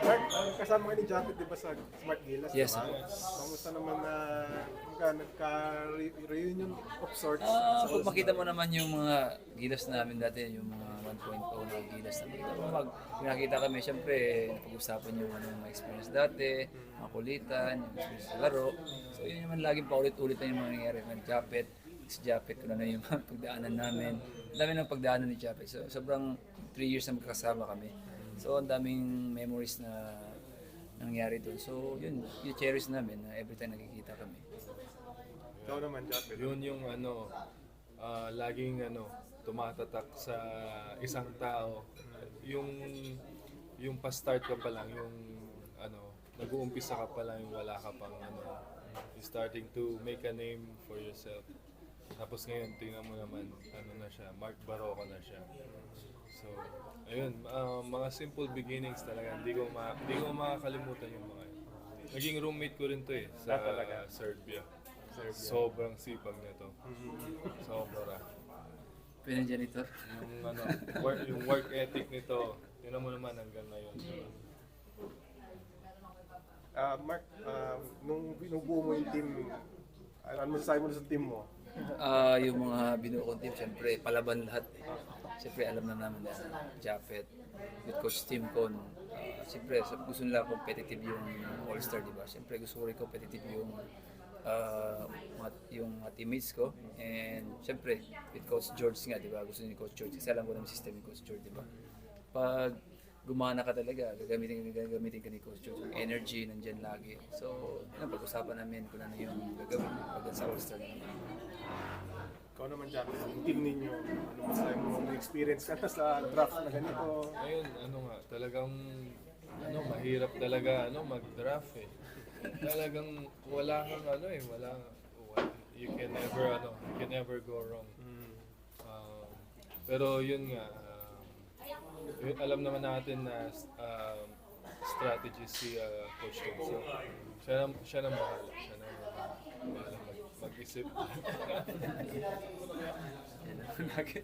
Mark, kasama kayo ni Japet, di ba, sa Smart Gilas, Yes, di ba? sir. Kamusta naman na nagka-reunion of sorts? Kung makita mo naman yung mga gilas namin dati, yung mga 1.0 na gilas na makita mo, pinakita kami, syempre, napag-usapan yung mga experience dati, mga kulitan, yung experience sa laro. So yun naman laging paulit-ulit na yung mga nangyayari ng Japet, si Japet, kung ano yung mga pagdaanan namin. Ang dami ng pagdaanan ni Japet. So sobrang 3 years na magkasama kami. So ang daming memories na nangyari doon. So yun, yung cherish namin na every time nakikita kami. Ikaw naman, Japet. Yun yung laging tumatatak sa isang tao. Yung pa-start ka pa lang, yung nag-uumpisa ka pa lang, yung wala ka pang you're starting to make a name for yourself. Tapos ngayon, tingnan mo naman, na siya, Mark Barroca na siya. So, ayun, mga simple beginnings talaga. Hindi ko makakalimutan yung mga yun. Naging roommate ko rin to sa Serbia. Sobrang sipag nito. Sobra. Pinang-janitor. Yung work ethic nito, tingnan mo naman hanggang ngayon. Mark, nung binubuo mo yung team, ano masasabi mo sa team mo? Yung mga binuo kong team, syempre palaban lahat. Syempre alam na namin na Japet, with Coach Tim Con. Syempre gusto nila competitive yung All-Star, di ba? Syempre gusto ko rin competitive yung mga teammates ko. And syempre with Coach George nga, di ba? Gusto ni Coach George. Kasi alam ko na yung system ni Coach George, di ba? Pag gumana ka talaga, gagamitin ka ni Coach George. Yung energy nandyan lagi. So, yun, pag-usapan namin kung ano yung gagawin pag sa All-Star na naman. Ikaw naman, Japet, yung team ninyo, ano masasabi mo? May experience ka na sa draft na ganito? Ayun, talagang mahirap talaga mag-draft eh. Talagang wala kang you can never go wrong. Pero yun nga, alam naman natin na strategy si Coach Tom. So, siya na bahala. Siya na bahala mag-isip. Yan ang lagi.